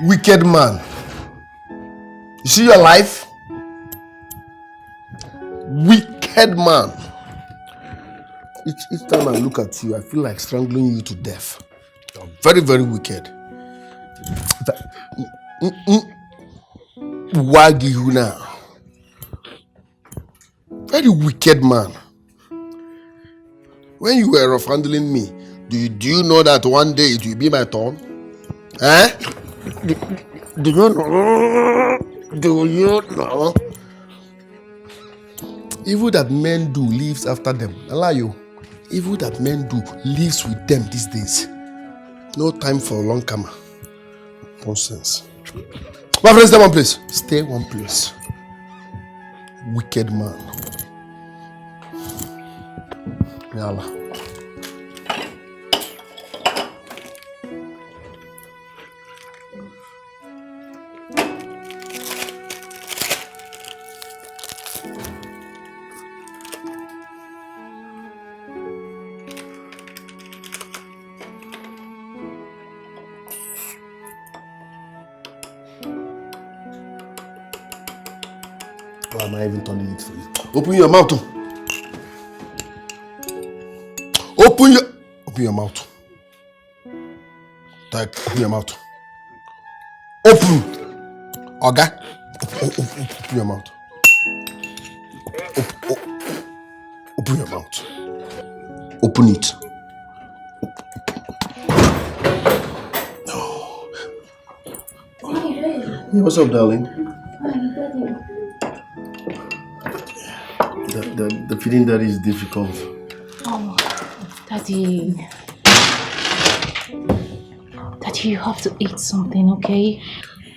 Wicked man. You see your life? Wicked man. Each time I look at you, I feel like strangling you to death. You're very, very wicked. Wagi now. Very wicked man. When you were rough handling me, do you know that one day it will be my turn? Eh? Do you know? Do you know? Evil that men do lives after them. Allow you. Evil that men do lives with them these days. No time for a long camera. Nonsense. My friends, stay one place. Stay one place. Wicked man. Yalla. Why am I even turning it for you? Open your mouth. Open your mouth. Type, open your mouth. Open. Okay? Open your mouth. Open your mouth. Open it. Hey, what's up, darling? The feeding daddy is difficult. Oh, Daddy. Daddy, you have to eat something, okay?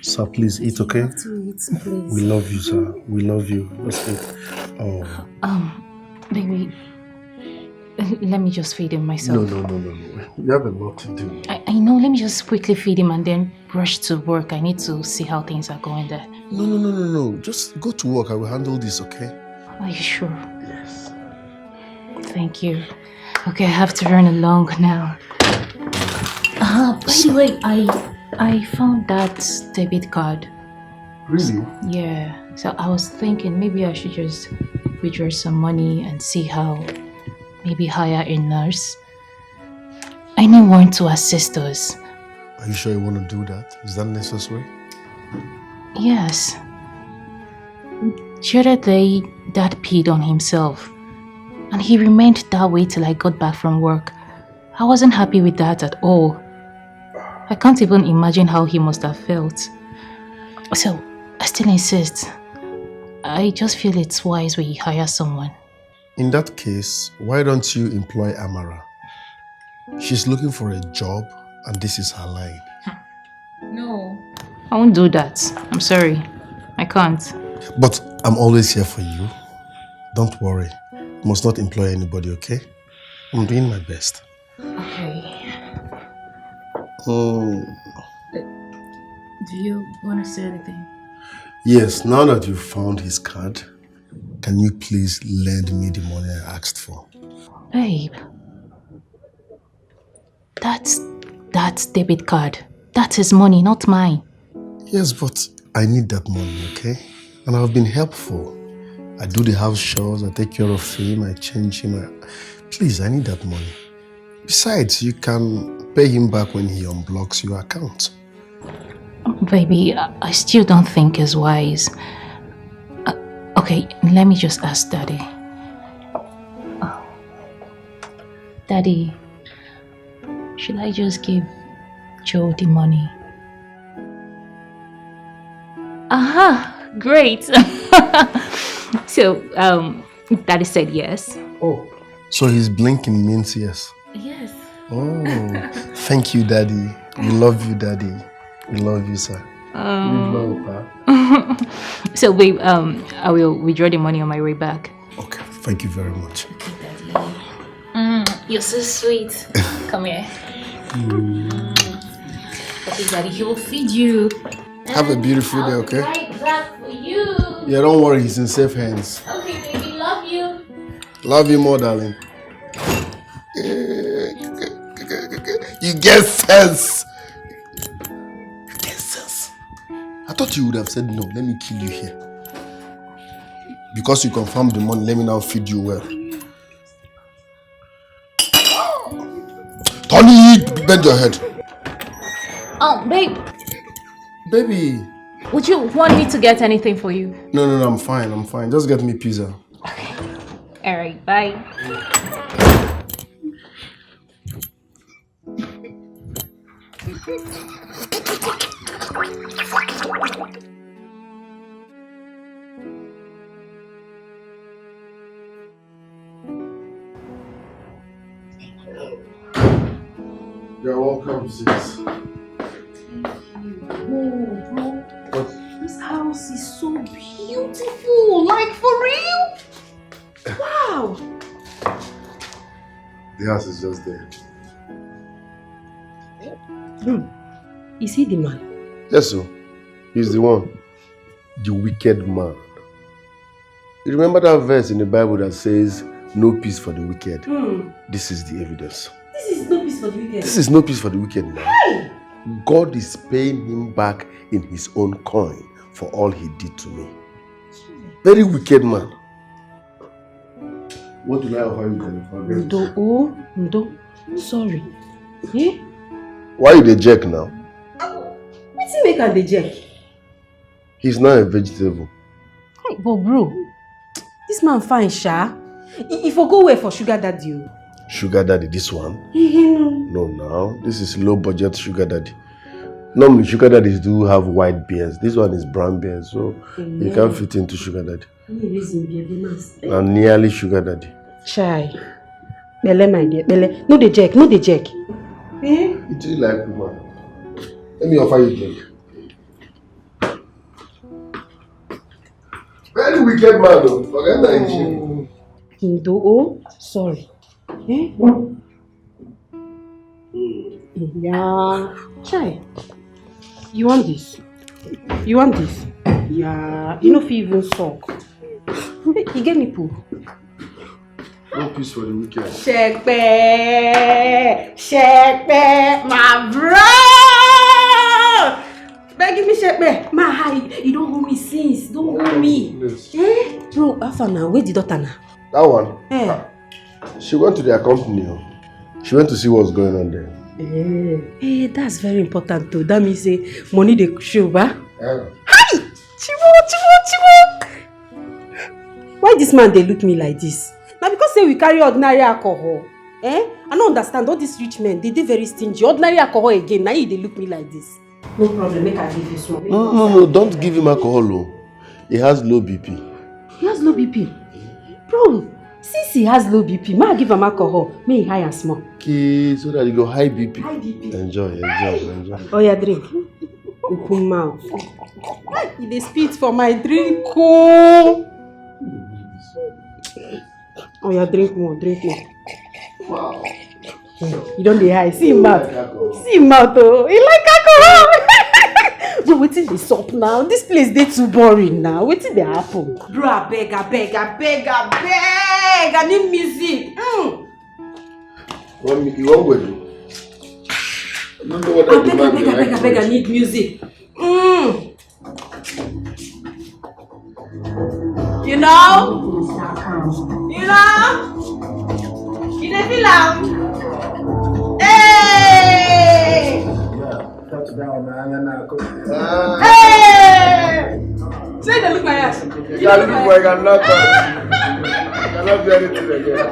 Sir, please eat, okay? You have to eat, please. We love you, sir. We love you. Let's eat. Oh. Baby, let me just feed him myself. No. You have a lot to do. I know. Let me just quickly feed him and then rush to work. I need to see how things are going there. No. Just go to work. I will handle this, okay? Are you sure? Yes. Thank you. Okay, I have to run along now. By the way, I found that debit card. Really? Yeah. So I was thinking maybe I should just withdraw some money and see how, maybe hire a nurse. I need one to assist us. Are you sure you want to do that? Is that necessary? Yes. The other day, Dad peed on himself. And he remained that way till I got back from work. I wasn't happy with that at all. I can't even imagine how he must have felt. So, I still insist. I just feel it's wise we hire someone. In that case, why don't you employ Amara? She's looking for a job and this is her line. No. I won't do that. I'm sorry. I can't. But I'm always here for you. Don't worry. You must not employ anybody, okay? I'm doing my best. Okay. Do you want to say anything? Yes, now that you've found his card, can you please lend me the money I asked for? Babe. That's debit card. That's his money, not mine. Yes, but I need that money, okay? And I've been helpful. I do the house chores, I take care of him, I change him. Please, I need that money. Besides, you can pay him back when he unblocks your account. Baby, I still don't think it's wise. Okay, let me just ask Daddy. Daddy, should I just give Joe the money? Aha, great. So, Daddy said yes. Oh, so his blinking means yes? Yes. Oh, thank you, Daddy. We love you, Daddy. We love you, sir. So, babe, I will withdraw the money on my way back. Okay, thank you very much. Okay, Daddy. You're so sweet. Come here. Okay, Daddy, he will feed you. Have a beautiful day, okay? Right back for you. Yeah, don't worry, he's in safe hands. Okay, baby, love you. Love you more, darling. You get sense. You get sense. thought you would have said no. Let me kill you here. Because you confirmed the money, let me now feed you well. Tony, bend your head. Oh, babe. Baby. Would you want me to get anything for you? No, I'm fine. Just get me pizza. Okay. Alright, bye. You're welcome, sis. What? This house is so beautiful. Like, for real? Wow. The house is just there. Is he the man? Yes, sir. He's the one. The wicked man. You remember that verse in the Bible that says, no peace for the wicked? This is the evidence. This is no peace for the wicked. This is no peace for the wicked man. Hey! God is paying him back in his own coin for all he did to me. Very wicked man. What do I offer you, Jennifer? Ndo. Sorry. Eh? Why you the jerk now? What's he make her the jerk? He's not a vegetable. Hey, but bro, this man fine, sha. If I go where for sugar daddy? Sugar daddy, this one? No. No, now. This is low budget sugar daddy. Normally, sugar daddies do have white beards. This one is brown beard, so you can't fit into sugar daddy. And nearly sugar daddy. Chai. Bele, my dear. Bele. No the jerk. Eh? You do like woman. Let me offer you a drink. Very wicked man though. Forget that Ndo, sorry. Eh? Yeah. Chai. You want this? Yeah. You know if you even suck. Hey, you get me poo. No peace for the wicked. Shekpe, my bro! Give me shekpe. My high, you don't hold me since. Don't hold me. Eh? Bro, Alpha now, where the daughter now? That one? Eh. She went to their company. She went to see what's going on there. Eh, that's very important too. That means money they show, ba? Yeah. Hi! Chiwo! Why this man they look me like this? Now because say we carry ordinary alcohol. I don't understand. All these rich men, they very stingy. Ordinary alcohol again. Now they look me like this. No problem, make I give you small. No, don't give him alcohol. He has low BP. He has low BP? Bro, since he has low BP, may I give him alcohol? May he high and small. Okay, so that you go high BP. High BP. Enjoy. Oh yeah, drink. Open mouth. They spit for my drink. Oh yeah, drink more. Wow. You don't dey high. See him mouth. Oh. He like alcohol. Bro, wetin dey sup now? This place dey too boring now. Wetin dey happen? Bro, I beg. I need music. You want what? I don't know what I beg. I need music. You know? You dey feel am? Hey! Hey! Say they look my ass. You look like I'm not cannot do anything again.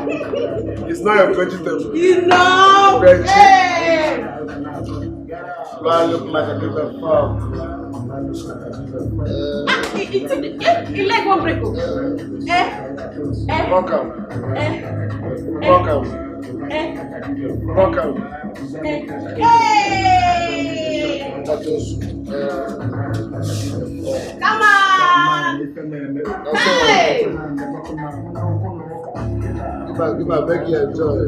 It's not a vegetable. You know? Veggie. Hey! Do I look like a little farm? You like one break. Welcome. Hey! Come on! Hey! If I beg you, enjoy.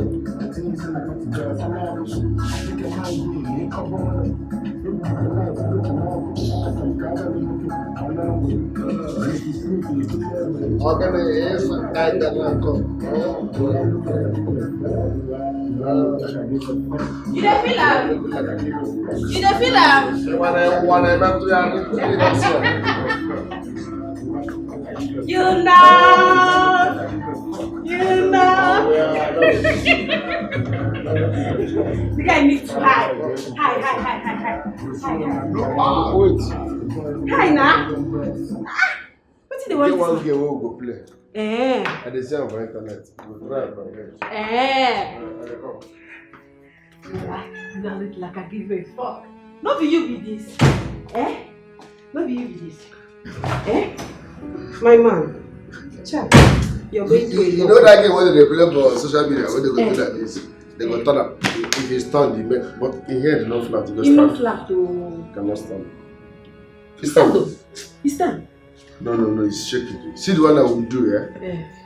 You don't feel am? You don't feel am? You know. The guy needs to hide. Wait. Hi, now. What did they want Get one to game we go play. Eh. I dey see am for internet. We try from here. Come. You don't look like I give a fuck. No be you be this. No be you be this. My man. Chap. You're going to You know that game where they play for social media, where they go do like this? They go turn up. If it's turned, you make, but in here, it's not flat. You not flat to... Cannot stand. It's stand though. It's stand. No, it's shaking. See the one that we do, yeah?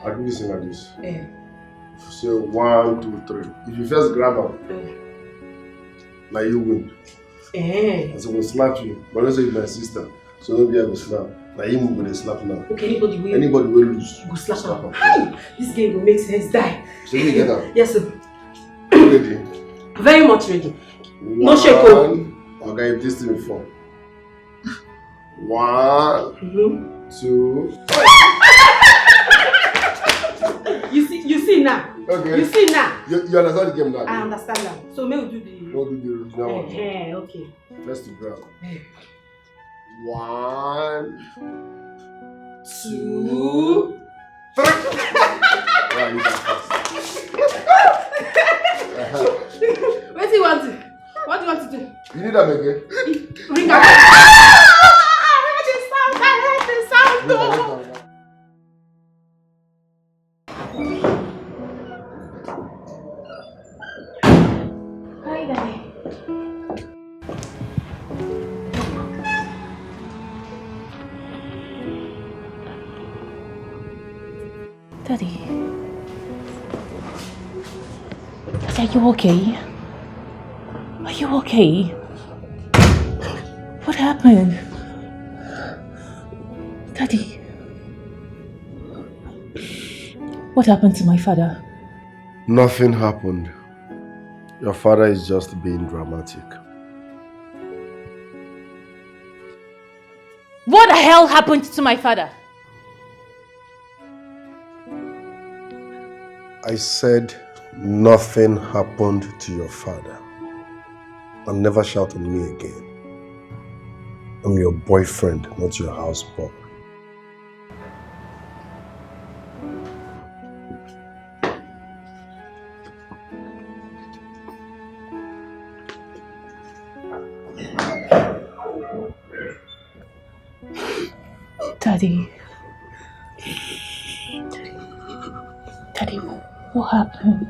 I'll do this like this. So 1, 2, 3. If you first grab her, now you win. And so we'll slap you. But let's say you're my sister, so don't be able to slap. Now you move with a slap now. Okay, anybody will lose. Go slap her. Hi! This game will make sense. Die. So you get her? Yes, sir. Ready? Very much ready. No shake. Okay, if this thing is 4. 1, 2. You see now. Okay. You see now. You understand the game now? I understand that. So may we do the... We'll do the original one. Okay. First to grab. 1, 2, 3. Right, you can pass. What do you want to? What do you want to do? You need that again? Ring up. I heard the sound. Hi, Daddy. Daddy. Are you okay? Are you okay? What happened? Daddy. What happened to my father? Nothing happened. Your father is just being dramatic. What the hell happened to my father? I said nothing happened to your father. And never shout on me again. I'm your boyfriend, not your houseboy. Daddy. Daddy, what happened?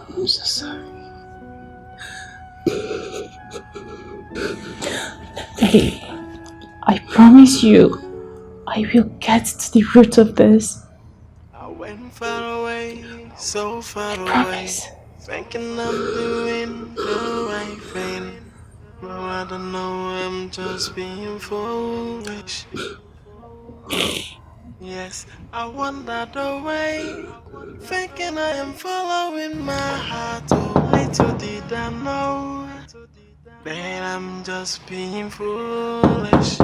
I'm so sorry. Daddy, I promise you, I will get to the root of this. I went far away, so far away, Promise. thinking I'm doing the right thing. No, I don't know, I'm just being foolish. Yes, I wandered away, thinking I am following my heart. Oh, little did I know that I'm just being foolish.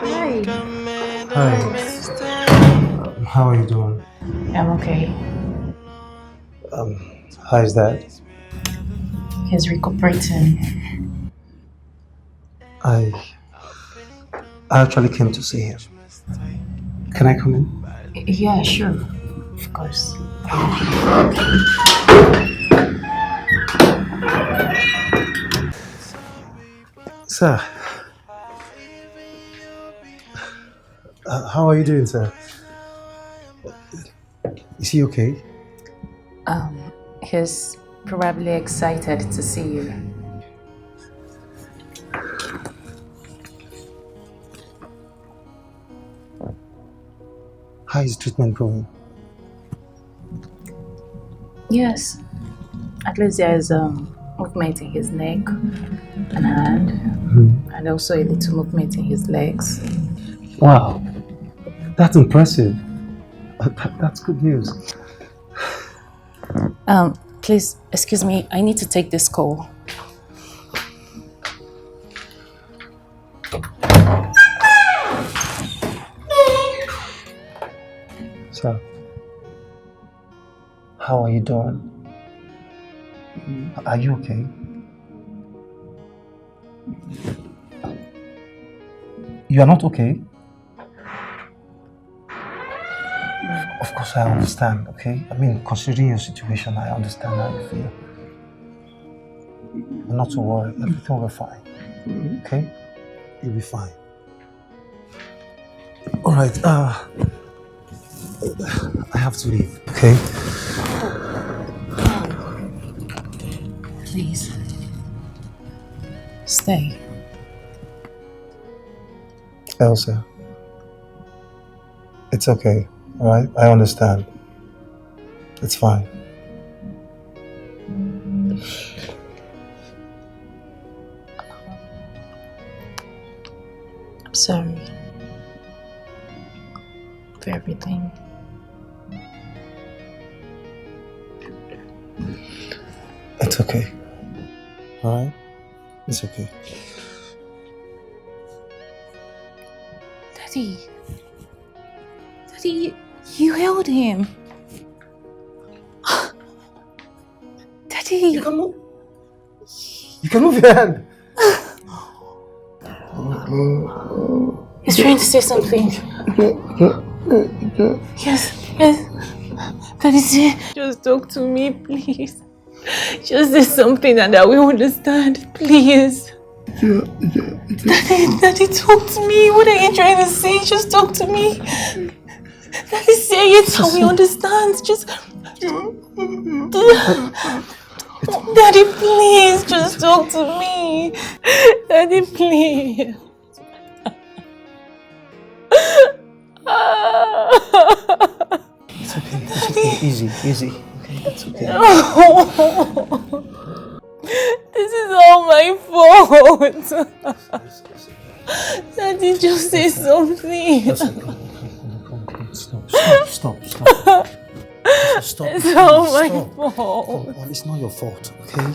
Hi. Hi. How are you doing? I'm okay. How is that? He's recuperating. I actually came to see him. Can I come in? Yeah, sure. Of course. Sir. How are you doing, sir? Is he okay? He's probably excited to see you. How is treatment going? Yes. At least there is movement in his neck and hand, and also a little movement in his legs. Wow, that's impressive. That's good news. Please, excuse me, I need to take this call. Sir, how are you doing? Are you okay? You are not okay? Of course I understand, okay? I mean, considering your situation, I understand how you feel. But not to worry, everything will be fine. Okay? You'll be fine. Alright, I have to leave, okay? Please. Stay. Elsa, it's okay, alright? I understand. It's fine. I'm sorry for everything. It's okay. Alright? It's okay. Daddy. Daddy, you held him. Daddy. You can move your hand. He's trying to say something. Yes. Daddy, say, just talk to me, please. Just say something and I will understand, please. Daddy, talk to me. What are you trying to say? Just talk to me. Daddy, say it so we understand. Just... Daddy, please, just talk to me. Daddy, please. It's okay. It's okay. Easy. Okay, it's okay. This is all my fault. Daddy, just say something. Stop. It's all my fault. Come on, it's not your fault, okay?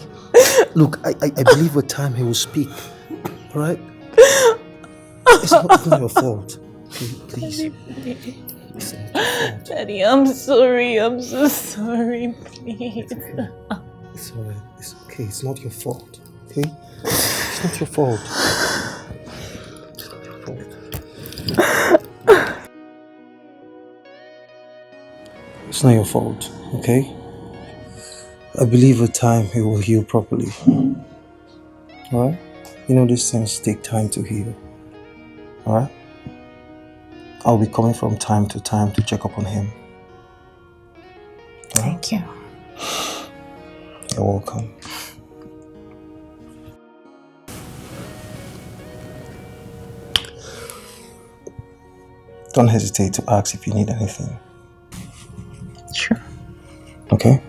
Look, I believe with time he will speak, alright? It's not your fault, okay? Please. It's not your fault. Daddy, I'm sorry. I'm so sorry, please. It's alright. It's okay. It's not your fault, okay? It's not your fault. It's not your fault. It's not your fault, okay? I believe with time he will heal properly. Alright? You know, these things take time to heal. Alright? I'll be coming from time to time to check up on him. Thank you. You're welcome. Don't hesitate to ask if you need anything. Sure. Okay?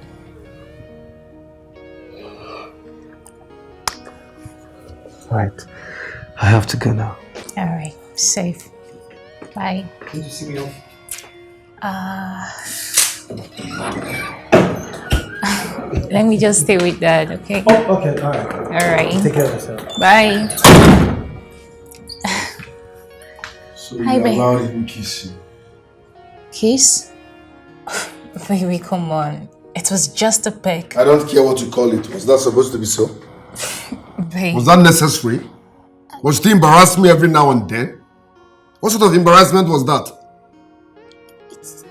Right. I have to go now. Alright, safe. Bye. Can you see me off? Let me just stay with Dad, okay? Oh, okay, alright. Alright. Take care of yourself. Bye. So you Hi, babe. allowed him to kiss you? Kiss? Baby, come on. It was just a peck. I don't care what you call it. Was that supposed to be so? Babe. Was that necessary? Was he embarrass me every now and then? What sort of embarrassment was that?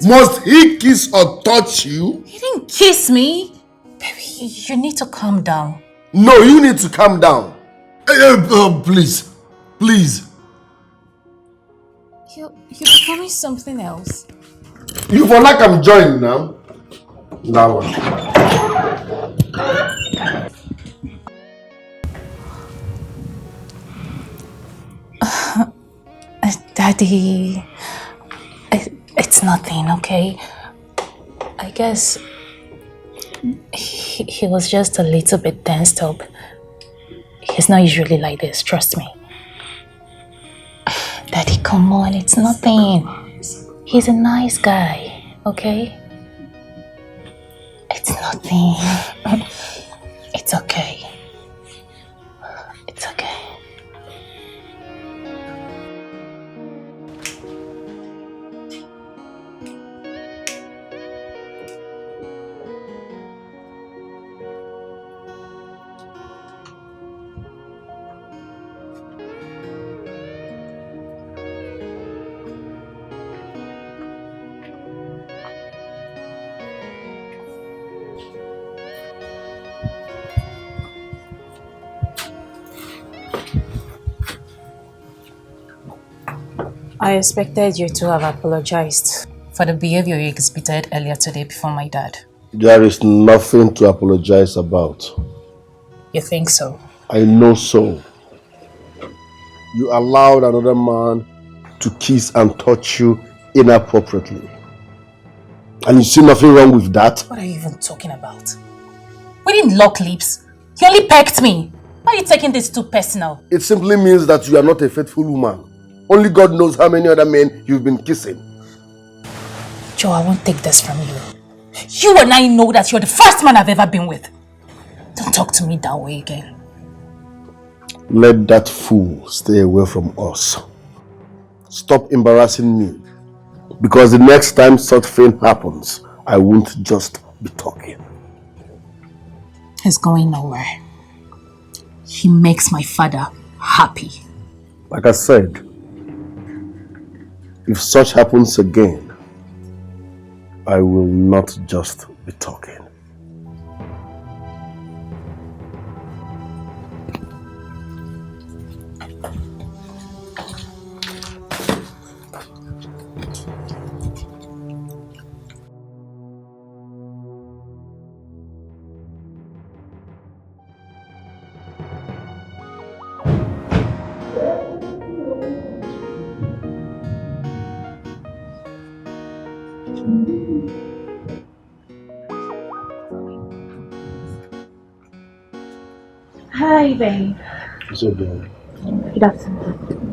Must he kiss or touch you? You didn't kiss me. Baby, you need to calm down. No, you need to calm down. Please. You're becoming something else. You feel like I'm joining now? That one. Daddy, It's nothing, okay? I guess he was just a little bit tensed up. He's not usually like this, trust me. Daddy, come on, it's nothing. He's a nice guy, okay? It's nothing. It's okay. It's okay. I expected you to have apologized for the behavior you exhibited earlier today before my dad. There is nothing to apologize about. You think so? I know so. You allowed another man to kiss and touch you inappropriately. And you see nothing wrong with that? What are you even talking about? We didn't lock lips. You only pecked me. Why are you taking this too personal? It simply means that you are not a faithful woman. Only God knows how many other men you've been kissing. Joe, I won't take this from you. You and I know that you're the first man I've ever been with. Don't talk to me that way again. Let that fool stay away from us. Stop embarrassing me. Because the next time such thing happens, I won't just be talking. He's going nowhere. He makes my father happy. Like I said, if such happens again, I will not just be talking. Hi, babe. So then, Good afternoon.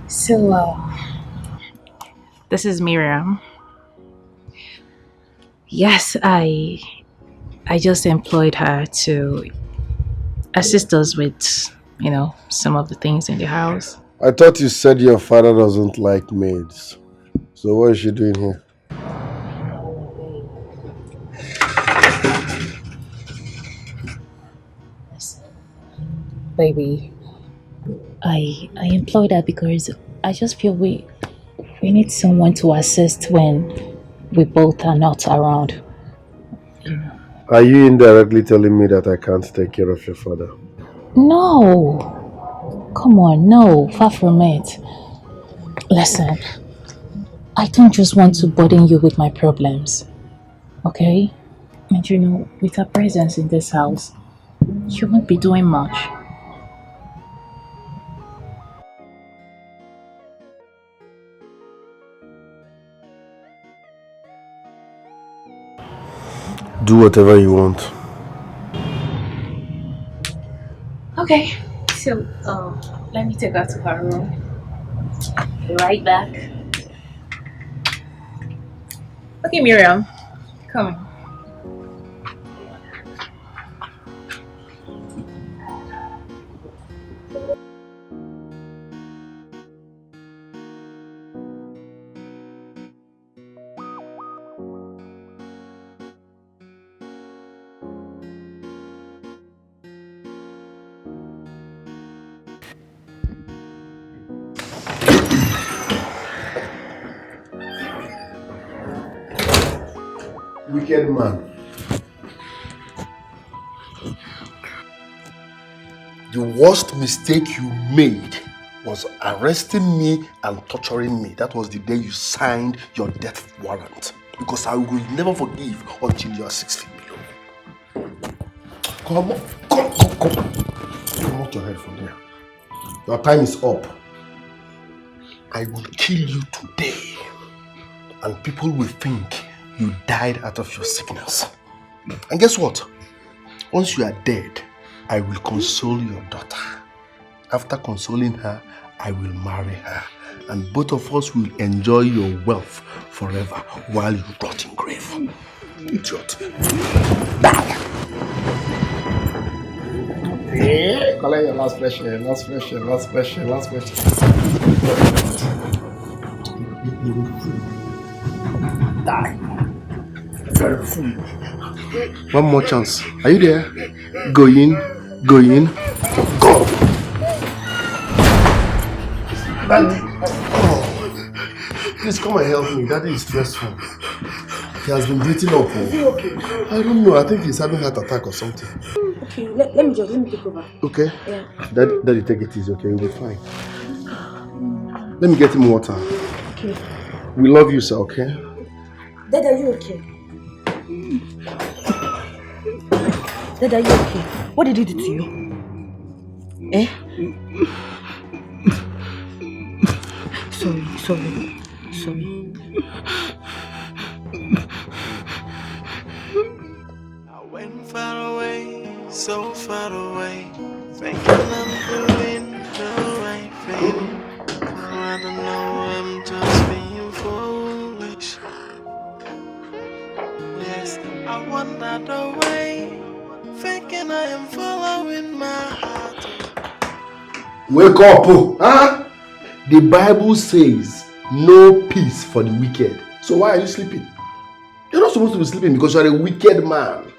So, this is Miriam. Yes, I just employed her to assist us with, some of the things in the house. I thought you said your father doesn't like maids. So what is she doing here? Baby, I employed her because I just feel we need someone to assist when we both are not around. Are you indirectly telling me that I can't take care of your father? No, come on, no, far from it. Listen, I don't just want to burden you with my problems, okay? And with her presence in this house, you won't be doing much. Do whatever you want. Okay, so let me take her to her room. Be right back. Okay, Miriam, come. Wicked man. The worst mistake you made was arresting me and torturing me. That was the day you signed your death warrant. Because I will never forgive until you are 6 feet below. Come on, come out your head from there. Your time is up. I will kill you today. And people will think you died out of your sickness. And guess what? Once you are dead, I will console your daughter. After consoling her, I will marry her. And both of us will enjoy your wealth forever while you rot in grave. Idiot. Die! Yeah, collect your last question, last question, last question, last question. Die. One more chance. Are you there? Go in, go in, go! Daddy, please come and help me. Daddy is stressful. He has been breathing up. Is he okay? I don't know. I think he's having heart attack or something. Okay, let me take over. Okay? Yeah. Daddy, take it easy, okay? You'll be fine. Let me get him water. Okay. We love you, sir, okay? Dad, are you okay? Dad, are you okay? What did he do to you? Eh? Sorry. I went far away, so far away, thinking I'm doing the right thing. Now I don't know, I'm just being foolish. Yes, I wandered away, thinking I am following my heart. Wake up! Huh? The Bible says no peace for the wicked. So why are you sleeping? You're not supposed to be sleeping because you're a wicked man.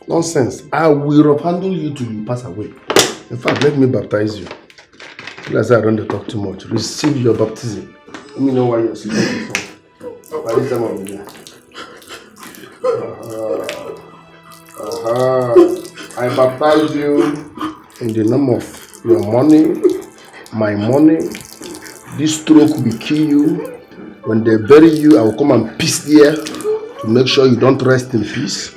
Nonsense. I will handle you till you pass away. In fact, let me baptize you. As I don't talk too much. Receive your baptism. Let me know why you're sleeping. By this time I'm here. I baptize you in the name of your money, my money. This stroke will kill you. When they bury you, I will come and piss there to make sure you don't rest in peace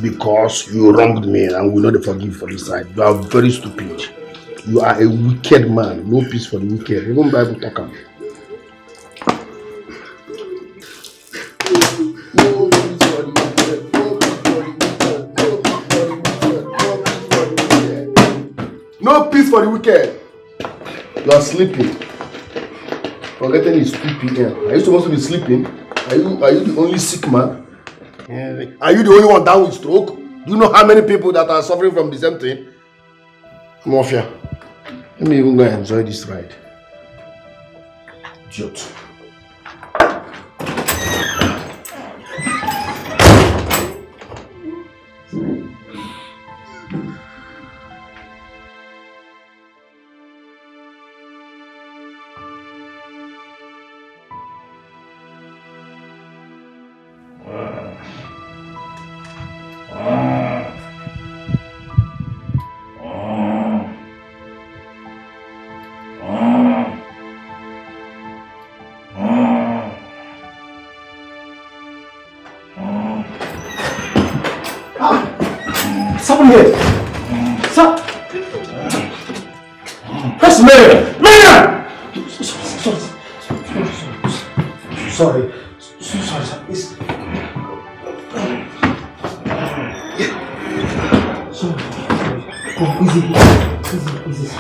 because you wronged me and will not forgive for this side. You are very stupid. You are a wicked man. No peace for the wicked. Even Bible talk about. No peace for the wicked. You are sleeping. Forgetting it's 2 p.m. Are you supposed to be sleeping? Are you the only sick man? Yeah. Are you the only one down with stroke? Do you know how many people that are suffering from the same thing? Mafia. Let me even go and enjoy this ride. Idiot. Someone here! Stop! That's Mariam! Mariam! Sorry, sir. It's... Sorry. Oh, easy. Sorry. Listen.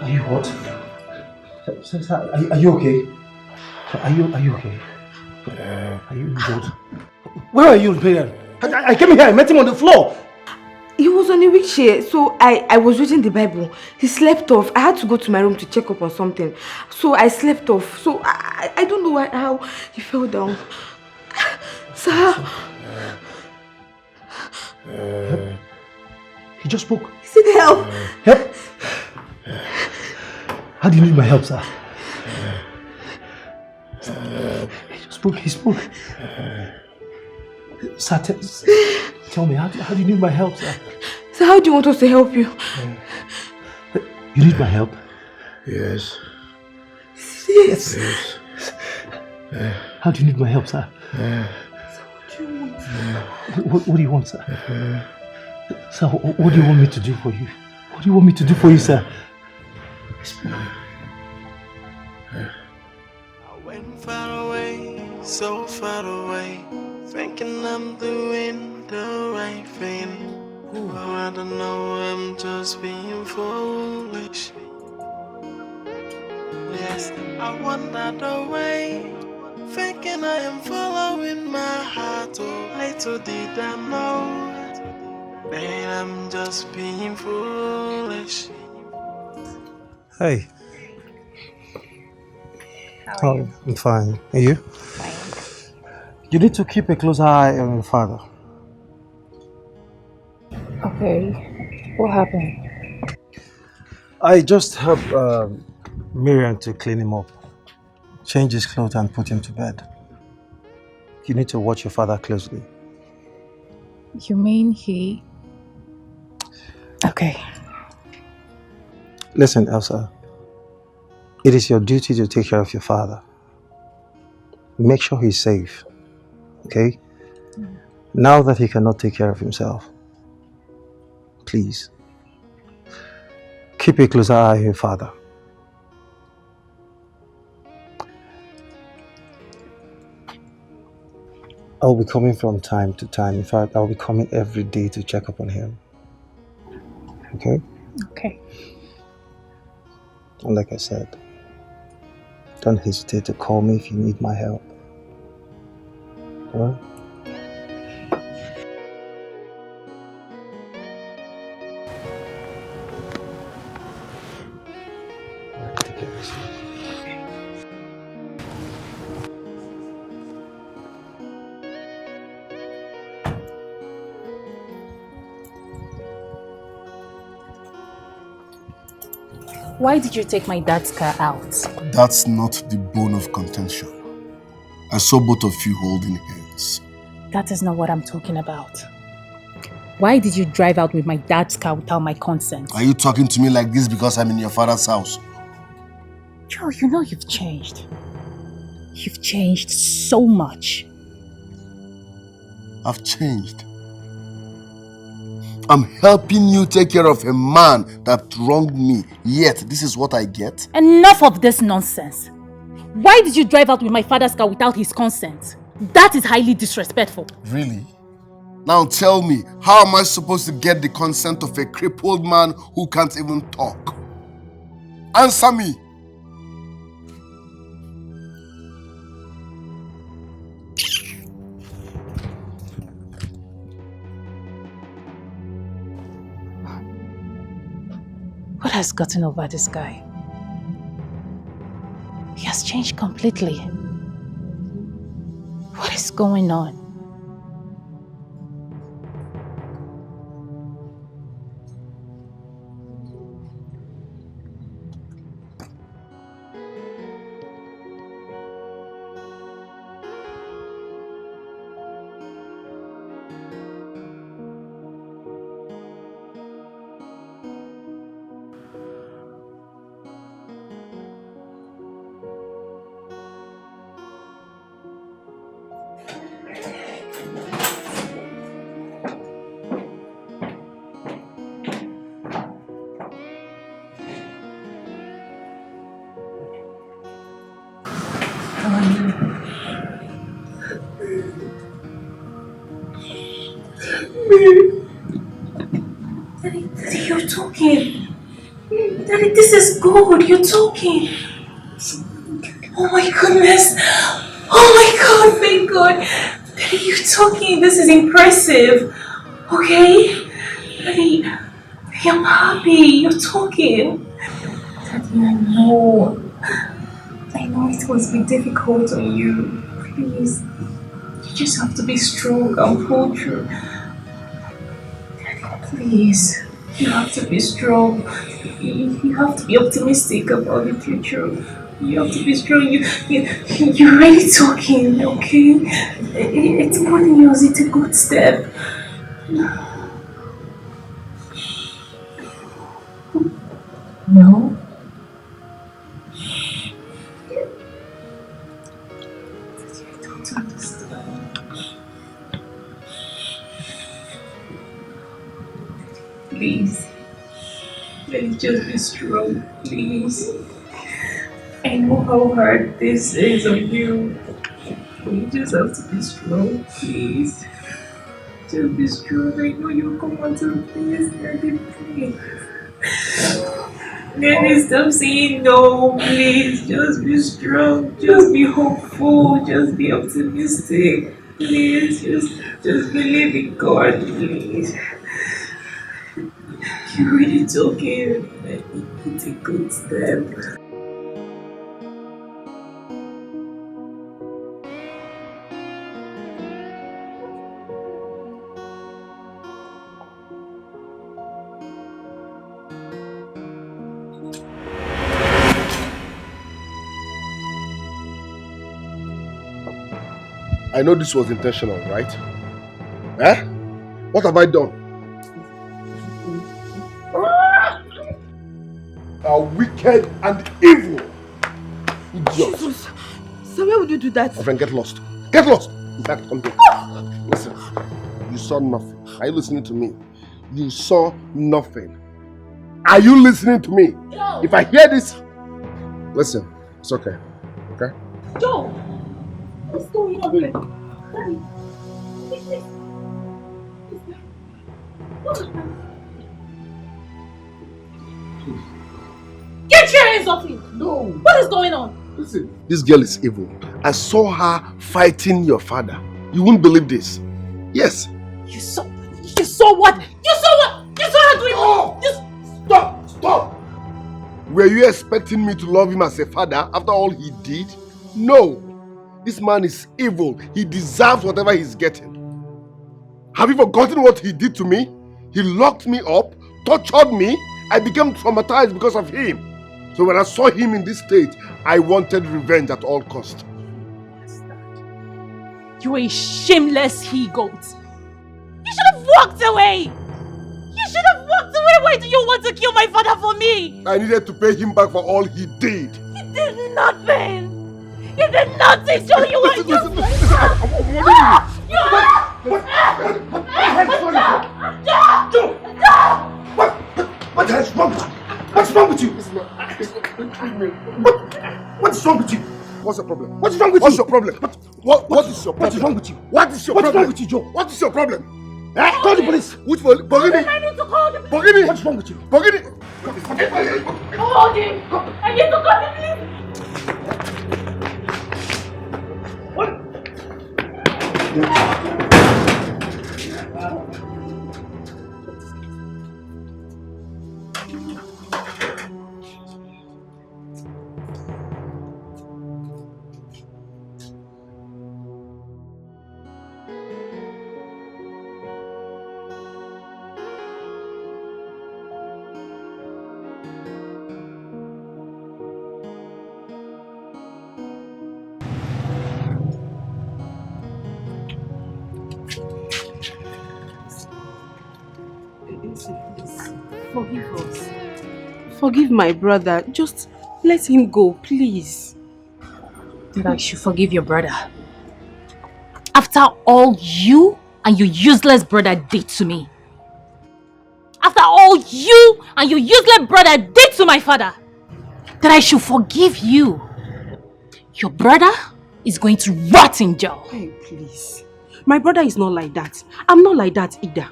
Are you what? Are you okay? Are you okay? Are you injured? Where are you, Imperial? I came here, I met him on the floor. He was on a wheelchair, so I was reading the Bible. He slept off. I had to go to my room to check up on something. So I slept off. So I don't know how he fell down. Sir. He just spoke. He said help. Help? How do you need my help, sir? He spoke. Sir, tell me, how do you need my help, sir? So how do you want us to help you? You need my help? Yes. Yes. How do you need my help, sir? What do you want, sir? Sir, what do you want me to do for you? What do you want me to do for you, sir? I went far away, so far away, thinking I'm doing the right thing. But I don't know, I'm just being foolish. Yes, I wandered away, thinking I am following my heart. Oh, little did I know that I'm just being foolish. Hey. How are you? I'm fine. Are you? Fine. You need to keep a close eye on your father. Okay. What happened? I just helped Miriam to clean him up, change his clothes and put him to bed. You need to watch your father closely. You mean he... Okay. Listen, Elsa. It is your duty to take care of your father. Make sure he's safe, okay? Now that he cannot take care of himself, please, keep a closer eye on your father. I'll be coming from time to time. In fact, I'll be coming every day to check up on him. Okay? Okay. And like I said, don't hesitate to call me if you need my help. Alright? Take care of yourself. Why did you take my dad's car out? That's not the bone of contention. I saw both of you holding hands. That is not what I'm talking about. Why did you drive out with my dad's car without my consent? Are you talking to me like this because I'm in your father's house? Joe, you know you've changed. You've changed so much. I've changed. I'm helping you take care of a man that wronged me, yet this is what I get? Enough of this nonsense. Why did you drive out with my father's car without his consent? That is highly disrespectful. Really? Now tell me, how am I supposed to get the consent of a crippled man who can't even talk? Answer me! What has gotten over this guy? He has changed completely. What is going on? Daddy, you're talking. Daddy, this is good. You're talking. Oh my goodness. Oh my God, thank God. Daddy, you're talking. This is impressive. Okay? Daddy, I'm happy. You're talking. Daddy, I know it must be difficult on you. Please. You just have to be strong and pull through. Please, you have to be strong. You have to be optimistic about the future. You have to be strong. You're really talking, okay? It's good news. It's a good step. No? Please. Please just be strong, please. I know how hard this is on you. You just have to be strong, please. Just be strong. I know you'll come out of this. Daddy, please. Daddy, stop saying no, please. Just be strong. Just be hopeful. Just be optimistic. Please, just believe in God, please. You really talking. It's a good step. I know this was intentional, right? Eh? What have I done? Are wicked and evil. Idiot. Jesus. So why would you do that? My friend, get lost. Get lost! In fact, come here. Listen. You saw nothing. Are you listening to me? You saw nothing. Are you listening to me? Joe. If I hear this, listen. It's okay. Okay? Joe! What's going on here? Daddy. Get your hands off him! No! What is going on? Listen. This girl is evil. I saw her fighting your father. You won't believe this. Yes. You saw what? You saw what? You saw her doing what? Stop! Stop! Were you expecting me to love him as a father after all he did? No. This man is evil. He deserves whatever he's getting. Have you forgotten what he did to me? He locked me up, tortured me. I became traumatized because of him. So when I saw him in this state, I wanted revenge at all costs. You a shameless he-goat. You should have walked away. You should have walked away. Why do you want to kill my father for me? I needed to pay him back for all he did. He did nothing. He did nothing. Joe, you were just... I'm warning you. What the hell is wrong with you? What's wrong with you? What's wrong with you? What's the problem? What's wrong with you? What's your problem? What is your problem? What's wrong with you? What is your problem? What's wrong with you, Joe? What is your problem? Eh? Call the police. Which police? Bogini? I need to call the police. Bogini? What's wrong with you? Bogini? Hold him. I need to call the police. Forgive us. Forgive my brother. Just let him go, please. That I should forgive your brother. After all you and your useless brother did to me. After all you and your useless brother did to my father. That I should forgive you. Your brother is going to rot in jail. Hey, please. My brother is not like that. I'm not like that either.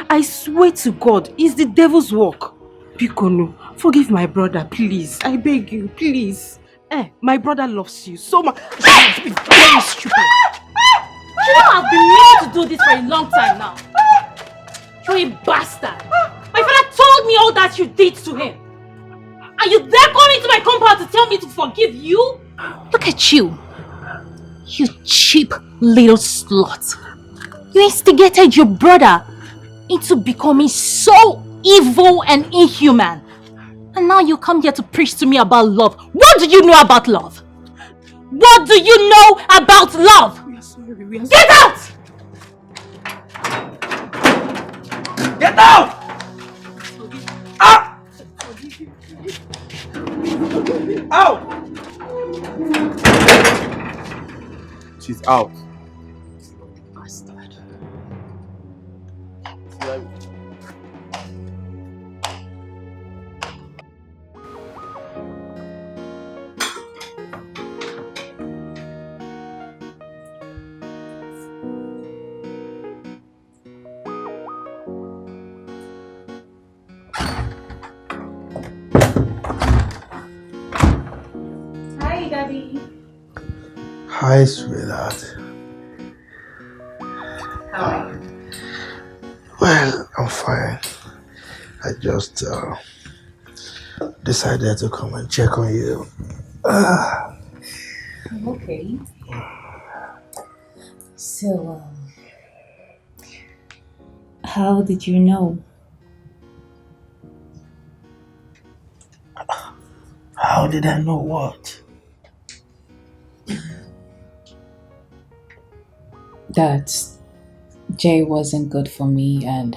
I swear to God, it's the devil's work. Bikono, forgive my brother, please. I beg you, please. My brother loves you so much. Be very stupid. You know I've been meaning to do this for a long time now. You're a bastard. My father told me all that you did to him. And you dare come into my compound to tell me to forgive you? Look at you. You cheap little slut. You instigated your brother into becoming so evil and inhuman. And now you come here to preach to me about love. What do you know about love? What do you know about love? We are sorry, we are sorry. Get out! Get out! Ah! Out! She's out. Bastard. Hi, sweetheart. How are you? Well, I'm fine. I just decided to come and check on you. Okay. So, how did you know? How did I know what? That Jay wasn't good for me and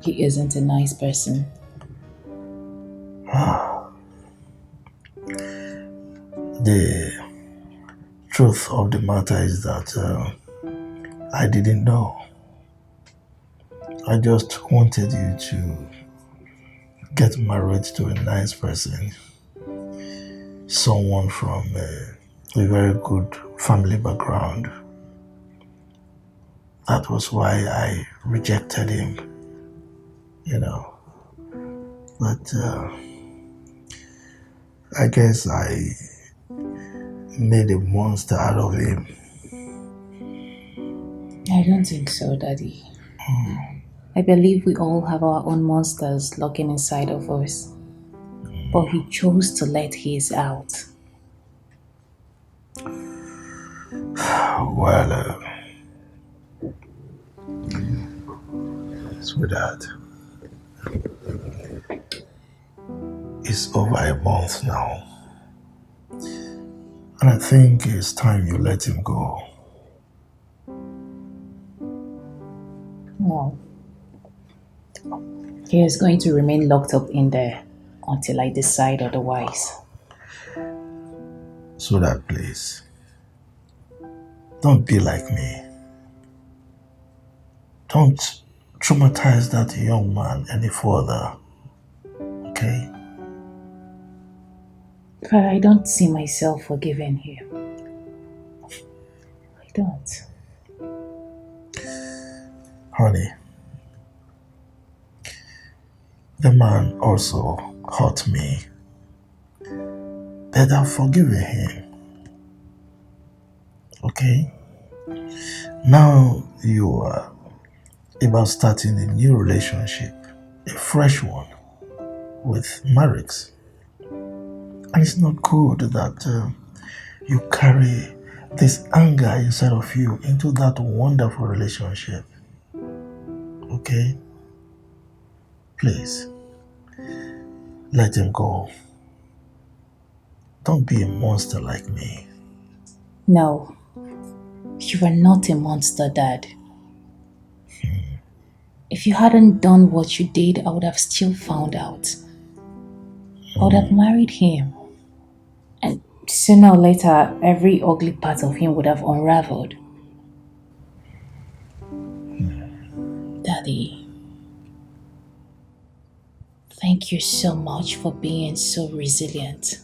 he isn't a nice person. The truth of the matter is that I didn't know. I just wanted you to get married to a nice person, someone from a very good family background. That was why I rejected him, you know. But I guess I made a monster out of him. I don't think so, Daddy. I believe we all have our own monsters lurking inside of us. But he chose to let his out. Well, sweetheart, it's over a month now. And I think it's time you let him go. No. He is going to remain locked up in there until I decide otherwise. Sweetheart, please. Don't be like me. Don't traumatize that young man any further. Okay? But I don't see myself forgiving him. I don't. Honey, the man also hurt me. But I've forgiven him. Okay? Now you are about starting a new relationship, a fresh one, with Marix. And it's not good that you carry this anger inside of you into that wonderful relationship. Okay? Please, let him go. Don't be a monster like me. No. You are not a monster, Dad. If you hadn't done what you did, I would have still found out. I would have married him. And sooner or later, every ugly part of him would have unraveled. Daddy, thank you so much for being so resilient,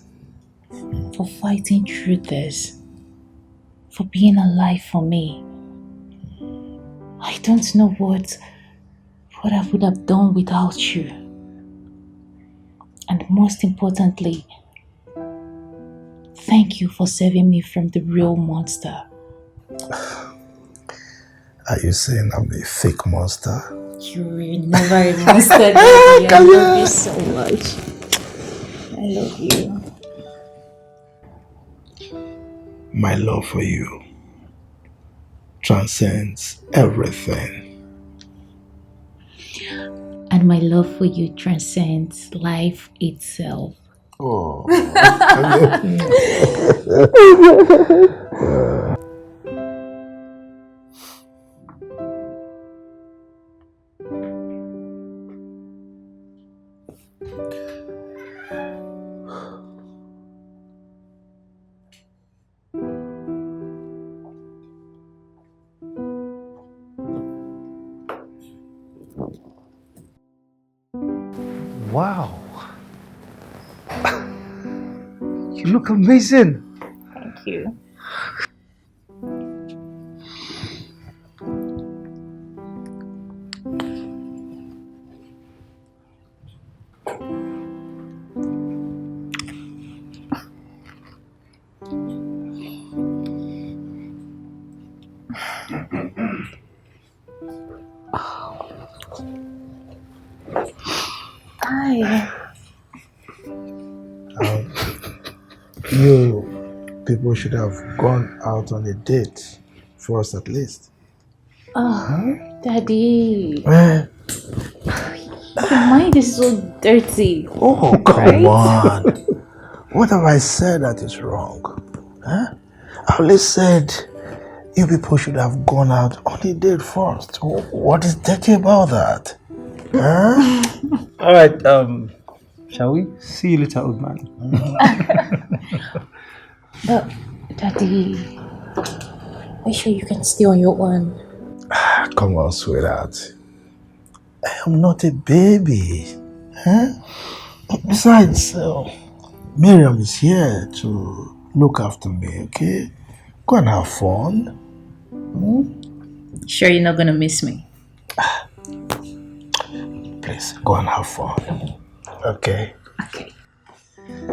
for fighting through this, for being alive for me. I don't know what I would have done without you. And most importantly, thank you for saving me from the real monster. Are you saying I'm a fake monster? You're never a monster, Daddy. I love you so much. I love you. My love for you transcends everything. And my love for you transcends life itself. Oh. Wow. You look amazing. Thank you. Hi. You people should have gone out on a date first at least. Oh, Daddy. Eh? Your mind is so dirty. Oh, come Right? on. What have I said that is wrong? Huh? I only said you people should have gone out on a date first. What is dirty about that? Huh? All right, shall we? See you later, old man. But, Daddy, are you sure you can stay on your own? Come on, sweetheart. I am not a baby. Huh? Besides, Miriam is here to look after me, okay? Go and have fun. Sure you're not gonna miss me? Please, go and have fun. Okay? Okay.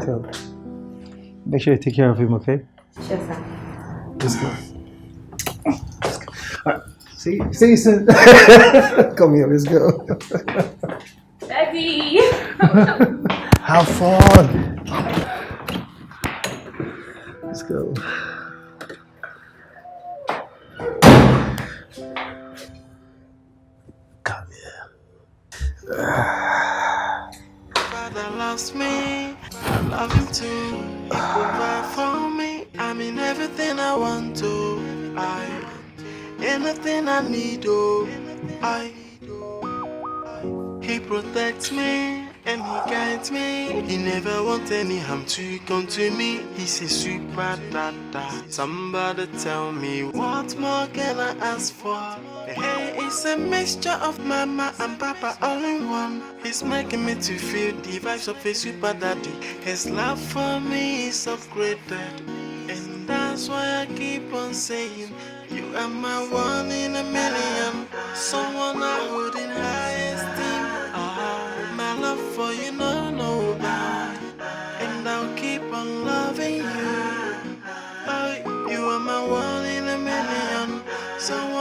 So, make sure you take care of him, okay? Sure, sir. Let's go. All right. See you soon. Come here, let's go. Daddy! Have fun. Let's go. Come here. Father loves me, I love him too. He provide for me, I mean everything I want to. Anything I need, he protects me and he guides me. He never wants any harm to come to me. He's a super dada. Somebody tell me what more can I ask for? Hey, it's a mixture of mama and papa all in one. He's making me to feel the vibes of a super daddy. His love for me is upgraded, and that's why I keep on saying you are my one in a million. Someone I hold in high esteem. My love for you, no bad. And I'll keep on loving you. You are my one in a million. Someone